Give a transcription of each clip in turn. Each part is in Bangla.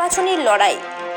নির্বাচনী লড়াই।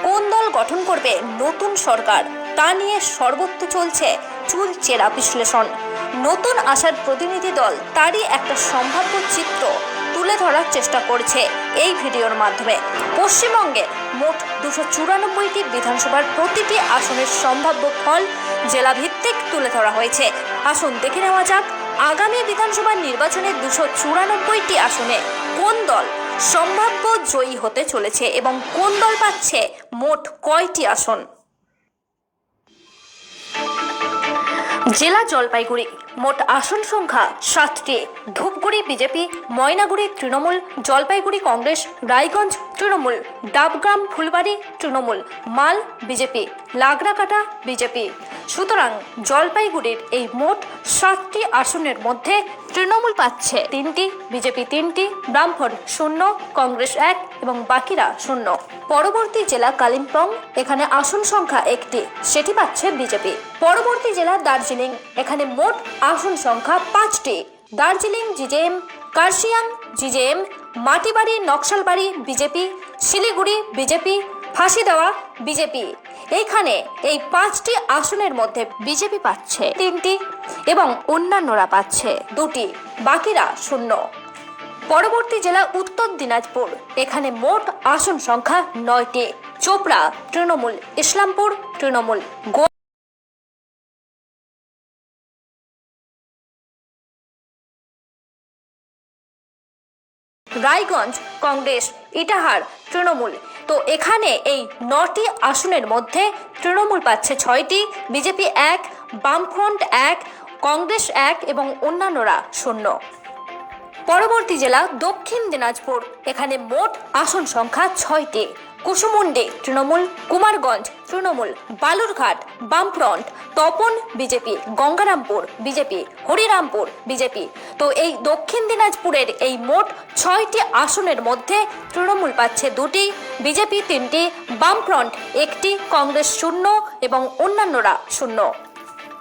কোন দল গঠন করবে নতুন সরকার তা নিয়ে সর্বত্র চলছে চুলচেরা বিশ্লেষণ। নতুন আসার প্রতিনিধি দল তারই একটা সম্ভাব্য চিত্র তুলে ধরার চেষ্টা করছে এই ভিডিওর মাধ্যমে। পশ্চিমবঙ্গে মোট 294টি বিধানসভার প্রতিটি আসনের সম্ভাব্য ফল জেলাভিত্তিক তুলে ধরা হয়েছে। আসুন দেখে নেওয়া যাক আগামী বিধানসভা নির্বাচনে 294টি আসনে কোন দল সম্ভাব্য জয়ী হতে চলেছে এবং কোন দল পাচ্ছে মোট কয়টি আসন। জেলা জলপাইগুড়ি, মোট আসন সংখ্যা 7টি। ধূপগুড়ি বিজেপি, ময়নাগুড়ি তৃণমূল, জলপাইগুড়ি কংগ্রেস, রায়গঞ্জ তৃণমূল, ডাবগ্রাম ফুলবাড়ি তৃণমূল, মাল বিজেপি, লাগড়াকাটা বিজেপি। সুতরাং জলপাইগুড়ির এই মোট 7টি আসনের মধ্যে তৃণমূল পাচ্ছে 3টি, বিজেপি 3টি, ব্রাহ্মণ 0, কংগ্রেস 1 এবং বাকিরা 0। পরবর্তী জেলা কালিম্পং, এখানে আসন সংখ্যা 1টি, সেটি পাচ্ছে বিজেপি। পরবর্তী জেলা দার্জিলিং, এখানে মোট আসন সংখ্যা 5টি। Darjeeling GJM, Kurseong GJM, Matibari Naxalbari BJP, Siliguri BJP, Phansidewa BJP. এইখানে এই 5টি আসনের মধ্যে বিজেপি পাচ্ছে 3টি এবং অন্যান্যরা পাচ্ছে 2টি, বাকিরা 0। পরবর্তী জেলা উত্তর দিনাজপুর, এখানে মোট আসন সংখ্যা 9টি। চোপড়া তৃণমূল, ইসলামপুর তৃণমূল, রায়গঞ্জ কংগ্রেস, ইটাহার তৃণমূল। তো এখানে এই 9টি আসনের মধ্যে তৃণমূল পাচ্ছে 6টি, বিজেপি 1, বামফ্রন্ট 1, কংগ্রেস 1 এবং অন্যান্যরা 0। পরবর্তী জেলা দক্ষিণ দিনাজপুর, এখানে মোট আসন সংখ্যা 6টি। কুসুমুন্ডি তৃণমূল, কুমারগঞ্জ তৃণমূল, বালুরঘাট বামফ্রন্ট, Tapan BJP, Gangarampur BJP, Harirampur BJP. তো এই দক্ষিণ দিনাজপুরের এই মোট 6টি আসনের মধ্যে তৃণমূল পাচ্ছে 2টি, বিজেপি 3টি, বামফ্রন্ট 1টি, কংগ্রেস 0 এবং অন্যান্যরা 0।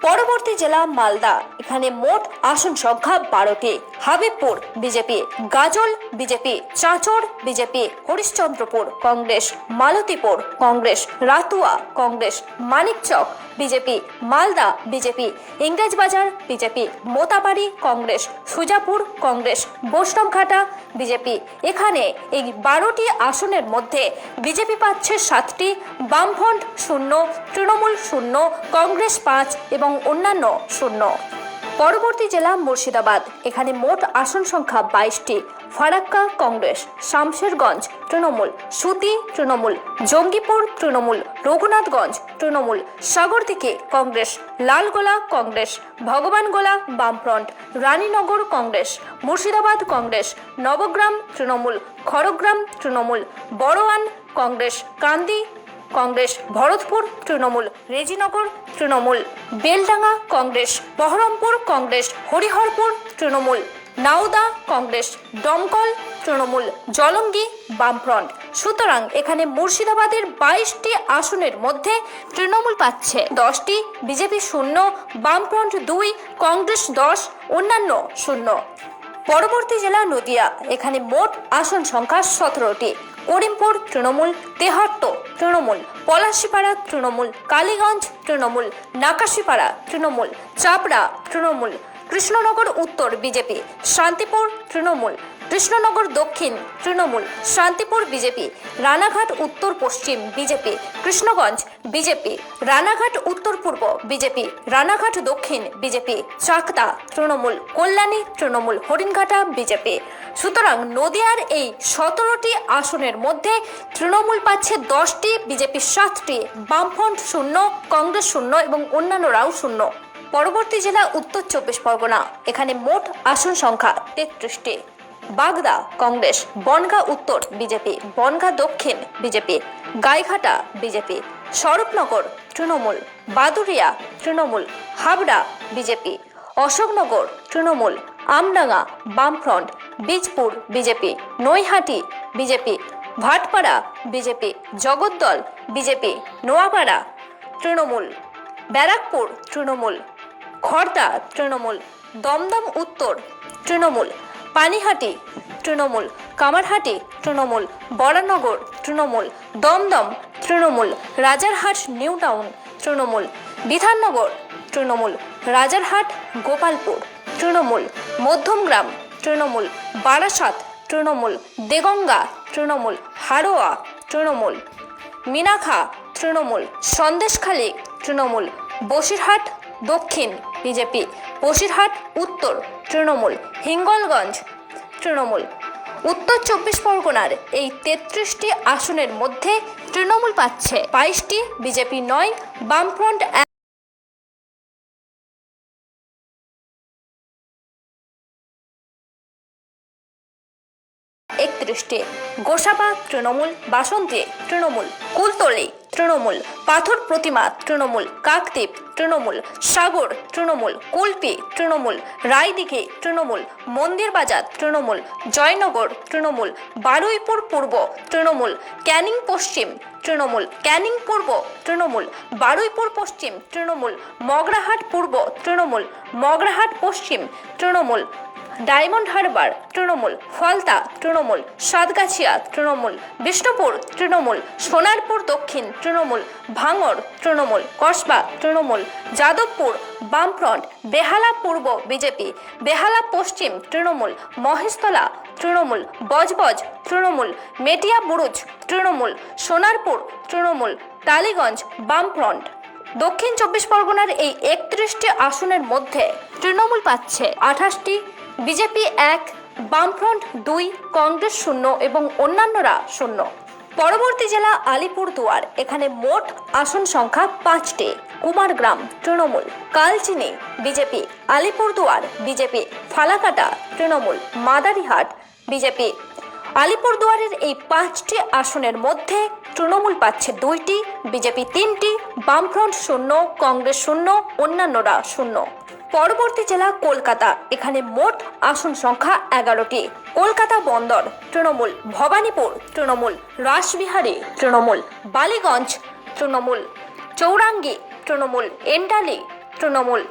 পরবর্তী জেলা মালদা, এখানে মোট আসন সংখ্যা 12টি। Habibpur BJP, Gazole BJP, Chanchal BJP, Harishchandrapur Congress, Malatipur Congress, Ratua Congress, Manikchak BJP, Malda BJP, Englishbazar BJP, Mothabari Congress, Sujapur Congress, Baishnabghata BJP. এখানে এই 12টি আসনের মধ্যে বিজেপি পাচ্ছে 7টি, বামফ্রন্ট 0, তৃণমূল 0, কংগ্রেস 5 এবং অন্যান্য 0। পরবর্তী জেলা মুর্শিদাবাদ, এখানে মোট আসন সংখ্যা 22টি। ফারাক্কা কংগ্রেস, শামশেরগঞ্জ তৃণমূল, সুতি তৃণমূল, জঙ্গিপুর তৃণমূল, রঘুনাথগঞ্জ তৃণমূল, সাগরদিঘি কংগ্রেস, লালগোলা কংগ্রেস, ভগবানগোলা বামফ্রন্ট, রানীনগর কংগ্রেস, মুর্শিদাবাদ কংগ্রেস, নবগ্রাম তৃণমূল, খড়গ্রাম তৃণমূল, বড়োয়ান কংগ্রেস, কান্দি কংগ্রেস, ভরতপুর তৃণমূল, রেজিনগর তৃণমূল, বেলডাঙ্গা কংগ্রেস, বহরমপুর কংগ্রেস, হরিহরপুর তৃণমূল, নাওদা কংগ্রেস, দমকল তৃণমূল, জলঙ্গি বামফ্রন্ট। সুতরাং এখানে মুর্শিদাবাদের 22টি আসনের মধ্যে তৃণমূল পাচ্ছে 10টি, বিজেপি 0, বামফ্রন্ট 2, কংগ্রেস 10, অন্যান্য 0। পরবর্তী জেলা নদিয়া, এখানে মোট আসন সংখ্যা 17টি। করিমপুর তৃণমূল, তেহট্ট তৃণমূল, পলাশিপাড়া তৃণমূল, কালীগঞ্জ তৃণমূল, নাকাশিপাড়া তৃণমূল, চাপড়া তৃণমূল, কৃষ্ণনগর উত্তর বিজেপি, শান্তিপুর তৃণমূল, কৃষ্ণনগর দক্ষিণ তৃণমূল, শান্তিপুর বিজেপি, রানাঘাট উত্তর পশ্চিম বিজেপি, কৃষ্ণগঞ্জ বিজেপি, রানাঘাট উত্তর পূর্ব বিজেপি, রানাঘাট দক্ষিণ বিজেপি, চাকদা তৃণমূল, কল্যাণী তৃণমূল, হরিণঘাটা বিজেপি। সুতরাং নদিয়ার এই 17টি আসনের মধ্যে তৃণমূল পাচ্ছে 10টি, বিজেপি 7টি, বামফ্রন্ট 0, কংগ্রেস 0 এবং অন্যান্যরাও 0। পরবর্তী জেলা উত্তর 24 পরগনা, এখানে মোট আসন সংখ্যা 33টি। বাগদা কংগ্রেস, বনগাঁ উত্তর বিজেপি, বনগাঁ দক্ষিণ BJP, Gaighata BJP, Swarupnagar Trinamool, Baduria Trinamool, Habra BJP, Ashoknagar Trinamool, Amdanga বামফ্রন্ট, Bijpur BJP, Naihati BJP, Bhatpara BJP, Jagaddal BJP, Noapara Trinamool, Barrackpore Trinamool, Khardaha Trinamool, Dumdum উত্তর তৃণমূল, পানিহাটি তৃণমূল, কামারহাটি তৃণমূল, বরানগর তৃণমূল, দমদম তৃণমূল, রাজারহাট নিউ টাউন তৃণমূল, বিধাননগর তৃণমূল, রাজারহাট গোপালপুর তৃণমূল, মধ্যমগ্রাম তৃণমূল, বারাসাত তৃণমূল, দেগঙ্গা তৃণমূল, হাড়োয়া তৃণমূল, মিনাখা তৃণমূল, সন্দেশখালী তৃণমূল, বসিরহাট দক্ষিণ বিজেপি, বসিরহাট উত্তর তৃণমূল, হিঙ্গলগঞ্জ তৃণমূল। উত্তর 24 পরগনার এই 33টি আসনের মধ্যে তৃণমূল পাচ্ছে 22টি, বিজেপি 9, বামফ্রন্ট 31টি, গোসাবা তৃণমূল, বাসন্তী তৃণমূল, কুলতলি তৃণমূল, পাথর প্রতিমা তৃণমূল, কাকদ্বীপ তৃণমূল, সাগর তৃণমূল, কুলপি তৃণমূল, রায়দিঘি তৃণমূল, মন্দিরবাজার তৃণমূল, জয়নগর তৃণমূল, বারুইপুর পূর্ব তৃণমূল, ক্যানিং পশ্চিম তৃণমূল, ক্যানিং পূর্ব তৃণমূল, বারুইপুর পশ্চিম তৃণমূল, মগরাহাট পূর্ব তৃণমূল, মগরাহাট পশ্চিম তৃণমূল, ডায়মন্ড হারবার তৃণমূল, ফলতা তৃণমূল, সাতগাছিয়া তৃণমূল, বিষ্ণুপুর তৃণমূল, সোনারপুর দক্ষিণ তৃণমূল, ভাঙড় তৃণমূল, কসবা তৃণমূল, যাদবপুর বামফ্রন্ট, বেহালা পূর্ব বিজেপি, বেহালা পশ্চিম তৃণমূল, মহেশতলা তৃণমূল, বজবজ তৃণমূল, মেটিয়া বুরুজ তৃণমূল, সোনারপুর তৃণমূল, টালিগঞ্জ বামফ্রন্ট। দক্ষিণ 24 পরগনার এই 31টি আসনের মধ্যে তৃণমূল পাচ্ছে 28টি, বিজেপি 1, বামফ্রন্ট 2, কংগ্রেস 0 এবং অন্যান্যরা 0। পরবর্তী জেলা আলিপুরদুয়ার, এখানে মোট আসন সংখ্যা 5টি। Kumargram Trinamool, Kalchini BJP, Alipurduar BJP, Falakata Trinamool, Madarihat BJP. আলিপুরদুয়ারের এই 5টি আসনের মধ্যে তৃণমূল পাচ্ছে 2টি, বিজেপি 3টি, বামফ্রন্ট 0, কংগ্রেস 0, অন্যান্যরা 0। পরবর্তী জেলা কলকাতা, এখানে মোট আসন সংখ্যা 11টি। কলকাতা বন্দর তৃণমূল, ভবানীপুর তৃণমূল, রাসবিহারী তৃণমূল, বালিগঞ্জ তৃণমূল, চৌরাঙ্গি তৃণমূল, এন্টালি তৃণমূল,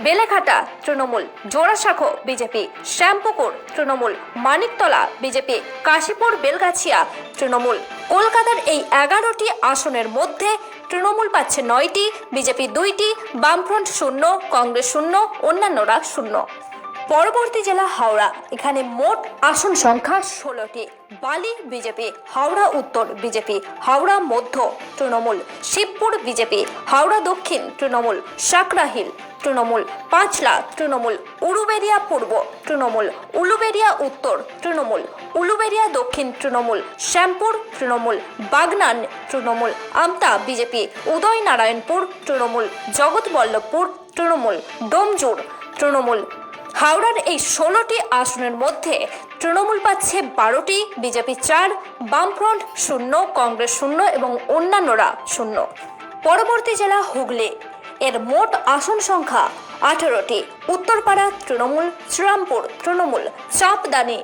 বেলেঘাটা তৃণমূল, জোড়াসাঁকো বিজেপি, শ্যামপুকুর তৃণমূল, মানিকতলা বিজেপি, কাশীপুর বেলগাছিয়া তৃণমূল। কলকাতার এই 11টি আসনের মধ্যে তৃণমূল পাচ্ছে 9টি, বিজেপি 2টি, বামফ্রন্ট 0, কংগ্রেস 0, অন্যান্যরা 0। পরবর্তী জেলা হাওড়া, এখানে মোট আসন সংখ্যা 16টি। বালি বিজেপি, হাওড়া উত্তর বিজেপি, হাওড়া মধ্য তৃণমূল, শিবপুর বিজেপি, হাওড়া দক্ষিণ তৃণমূল, সাকরাহিল তৃণমূল, পাঁচলা তৃণমূল, উলুবেড়িয়া পূর্ব তৃণমূল, উলুবেড়িয়া উত্তর তৃণমূল, উলুবেড়িয়া দক্ষিণ তৃণমূল, শ্যামপুর তৃণমূল, বাগনান তৃণমূল, আমতা বিজেপি, উদয়নারায়ণপুর তৃণমূল, জগৎবল্লভপুর তৃণমূল, ডোমজুর তৃণমূল। হাওড়ার এই 16টি আসনের মধ্যে তৃণমূল পাচ্ছে 12টি, বিজেপি 4, বামফ্রন্ট 0, কংগ্রেস 0 এবং অন্যান্যরা 0। পরবর্তী জেলা হুগলি, এর মোট আসন সংখ্যা 18টি। Uttarpara Trinamool, Serampore Trinamool, Champdani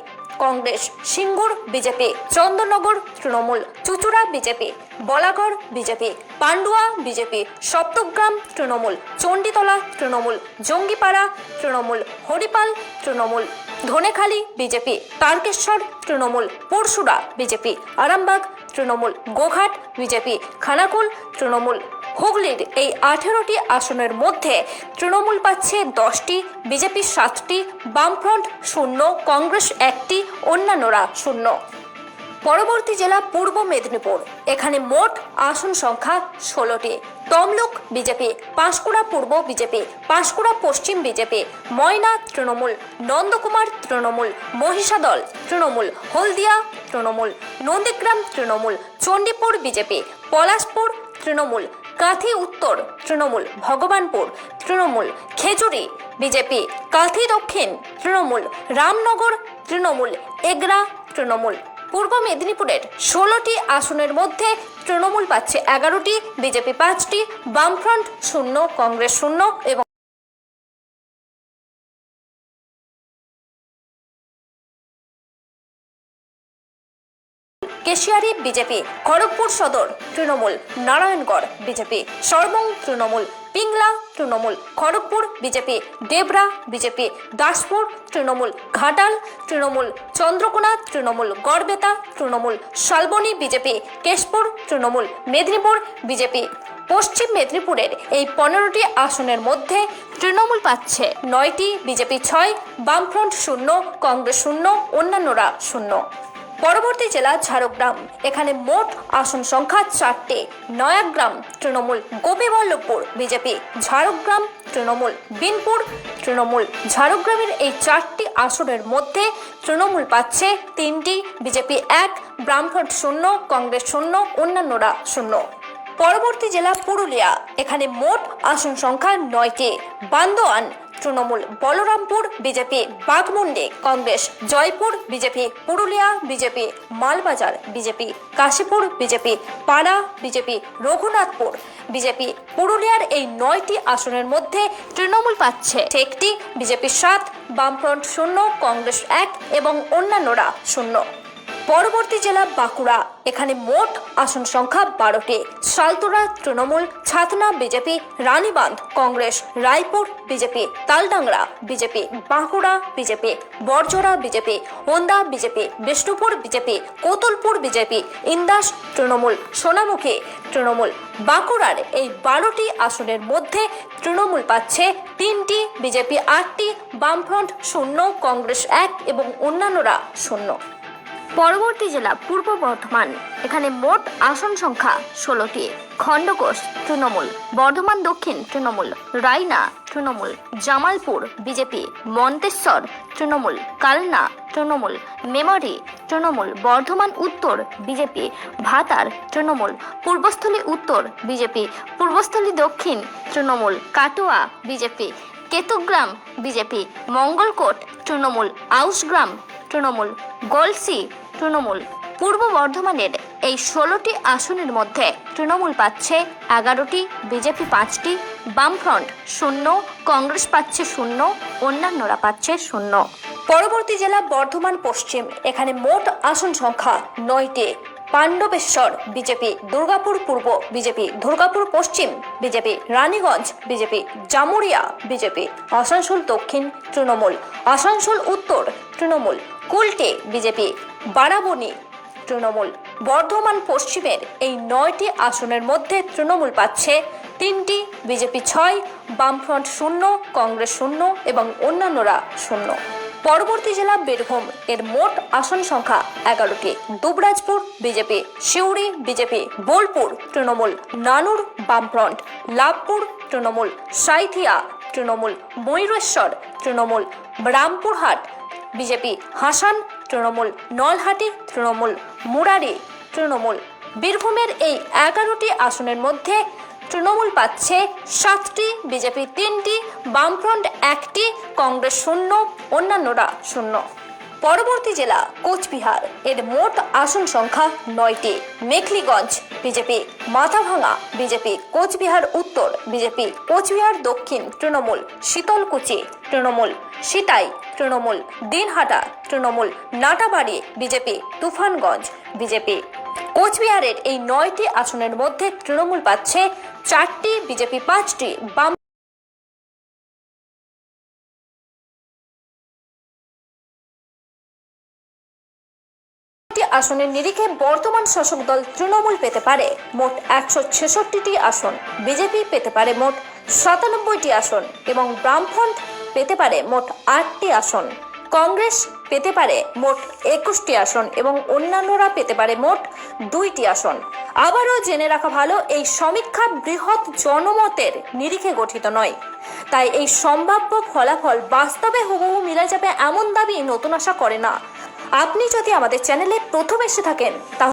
Congress, Singur BJP, Chandannagar Trinamool, Chuchura BJP, Balagarh BJP, Pandua BJP, Saptagram Trinamool, Chanditala Trinamool, Jangipara Trinamool, Haripal Trinamool, Dhanekhali BJP, Tarakeswar Trinamool, Pursura BJP, Arambagh Trinamool, Goghat BJP, Khanakul Trinamool. হুগলির এই 18টি আসনের মধ্যে তৃণমূল পাচ্ছে 10টি, বিজেপি 7টি, বামফ্রন্ট 0, কংগ্রেস 1টি, অন্যান্যরা 0। পরবর্তী জেলা পূর্ব মেদিনীপুর, এখানে মোট আসন সংখ্যা 16টি। তমলুক বিজেপি, পাঁশকুড়া পূর্ব বিজেপি, পাঁশকুড়া পশ্চিম বিজেপি, ময়না তৃণমূল, নন্দকুমার তৃণমূল, মহিষাদল তৃণমূল, হলদিয়া তৃণমূল, নন্দীগ্রাম তৃণমূল, চণ্ডীপুর বিজেপি, পলাশপুর তৃণমূল, কাঁথি উত্তর তৃণমূল, ভগবানপুর তৃণমূল, খেজুরি বিজেপি, কাঁথি দক্ষিণ তৃণমূল, রামনগর তৃণমূল, এগরা তৃণমূল। পূর্ব মেদিনীপুরের 16টি আসনের মধ্যে তৃণমূল পাচ্ছে 11টি, বিজেপি 5টি, বামফ্রন্ট 0, কংগ্রেস 0 এবং কেশিয়ারি বিজেপি, খড়গপুর সদর Trinamool, Narayangarh BJP, Sabang Trinamool, Pingla Trinamool, Kharagpur BJP, Debra BJP, Daspur Trinamool, Ghatal Trinamool, Chandrakona Trinamool, Garbeta Trinamool, Salboni BJP, Keshpur Trinamool, Medinipur BJP. পশ্চিম মেদিনীপুরের এই 15টি আসনের মধ্যে তৃণমূল পাচ্ছে 9টি, বিজেপি 6, বামফ্রন্ট 0, কংগ্রেস 0, অন্যান্যরা 0। পরবর্তী জেলা ঝাড়গ্রাম, এখানে মোট আসন সংখ্যা 4টে। নয়াগ্রাম তৃণমূল, গোপীবল্লভপুর বিজেপি, ঝাড়গ্রাম তৃণমূল, বিনপুর তৃণমূল। ঝাড়গ্রামের এই 4টি আসনের মধ্যে তৃণমূল পাচ্ছে 3টি, বিজেপি 1, বামফ্রন্ট 0, কংগ্রেস 0, অন্যান্যরা 0। পরবর্তী জেলা পুরুলিয়া, এখানে মোট আসন সংখ্যা 9টি। Bandwan Trinamool, Balarampur BJP, Baghmundi Congress, Joypur BJP, Purulia BJP, Malbazar BJP, Kashipur BJP, Para BJP, Raghunathpur BJP. পুরুলিয়ার এই 9টি আসনের মধ্যে তৃণমূল পাচ্ছে 1টি, বিজেপি 7, বামফ্রন্ট 0, কংগ্রেস 1 এবং অন্যান্যরা 0। পরবর্তী জেলা বাঁকুড়া, এখানে মোট আসন সংখ্যা 12টি। Saltora Trinamool, Chhatna BJP, Ranibandh Congress, Raipur BJP, Taldangra BJP, Bankura BJP, Barjora BJP, Onda BJP, Bishnupur BJP, Kotulpur BJP, Indas Trinamool, Sonamukhi Trinamool. বাঁকুড়ার এই 12টি আসনের মধ্যে তৃণমূল পাচ্ছে 3টি, বিজেপি 8টি, বামফ্রন্ট 0, কংগ্রেস 1 এবং অন্যান্যরা 0। পরবর্তী জেলা পূর্ব বর্ধমান, এখানে মোট আসন সংখ্যা 16টি। খণ্ডঘোষ তৃণমূল, বর্ধমান দক্ষিণ তৃণমূল, রায়না তৃণমূল, জামালপুর বিজেপি, মন্তেশ্বর তৃণমূল, কালনা তৃণমূল, মেমারি তৃণমূল, বর্ধমান উত্তর বিজেপি, ভাতার তৃণমূল, পূর্বস্থলী উত্তর বিজেপি, পূর্বস্থলী দক্ষিণ তৃণমূল, কাটোয়া বিজেপি, কেতুগ্রাম বিজেপি, মঙ্গলকোট তৃণমূল, আউশগ্রাম তৃণমূল, গলসি তৃণমূল। পূর্ব বর্ধমানের এই 16টি আসনের মধ্যে তৃণমূল পাচ্ছে 11টি, বিজেপি 5টি, বামফ্রন্ট 0, কংগ্রেস পাচ্ছে 0, অন্যান্যরা পাচ্ছে 0। পরবর্তী জেলা বর্ধমান পশ্চিম, এখানে মোট আসন সংখ্যা 9টি। পাণ্ডবেশ্বর বিজেপি, দুর্গাপুর পূর্ব বিজেপি, দুর্গাপুর পশ্চিম BJP, Raniganj BJP, Jamuria BJP, Asansol দক্ষিণ তৃণমূল, আসানসোল উত্তর তৃণমূল, কুলটি বিজেপি, বারাবণী তৃণমূল। বর্ধমান পশ্চিমের এই 9টি আসনের মধ্যে তৃণমূল পাচ্ছে 3টি, বিজেপি 6, বামফ্রন্ট 0, কংগ্রেস 0 এবং অন্যান্যরা 0। পরবর্তী জেলা বীরভূম, এর মোট আসন সংখ্যা 11টি। দুবরাজপুর বিজেপি, সিউড়ি বিজেপি, বোলপুর তৃণমূল, নানুর বামফ্রন্ট, লাভপুর তৃণমূল, সাঁইথিয়া তৃণমূল, ময়ূরেশ্বর তৃণমূল, রামপুরহাট বিজেপি, হাসান তৃণমূল, নলহাটি তৃণমূল, মুরারি তৃণমূল। বীরভূমের এই 11টি আসনের মধ্যে তৃণমূল পাচ্ছে 7টি, বিজেপি 3টি, বামফ্রন্ট 1টি, কংগ্রেস 0, অন্যান্যরা 0। পরবর্তী জেলা কোচবিহার, এর মোট আসন সংখ্যা 9টি। মেখলিগঞ্জ বিজেপি, মাথাভাঙা বিজেপি, কোচবিহার উত্তর বিজেপি, কোচবিহার দক্ষিণ তৃণমূল, শীতলকুচি তৃণমূল, সিতাই তৃণমূল, দিনহাটা তৃণমূল, নাটাবাড়ি বিজেপি, তুফানগঞ্জ বিজেপি। কোচবিহারের এই 9টি আসনের মধ্যে তৃণমূল পাচ্ছে 4টি, বিজেপি 5টি, বাম আসনের নিরিখে বর্তমান শাসক দল তৃণমূল পেতে পারে মোট 166টি আসন, বিজেপি পেতে পারে মোট 97টি আসন এবং বামফ্রন্ট পেতে পারে মোট 8টি আসন, কংগ্রেস পেতে পারে মোট 21টি আসন এবং অন্যান্যরা পেতে পারে মোট 2টি আসন। আবারও জেনে রাখা ভালো, এই সমীক্ষা বৃহৎ জনমতের নিরিখে গঠিত নয়, তাই এই সম্ভাব্য ফলাফল বাস্তবে হুবহু মিলে যাবে এমন দাবি নতুন আশা করে না। আপনি যদি আমাদের চ্যানেলে প্রথম এসে থাকেন তাহলে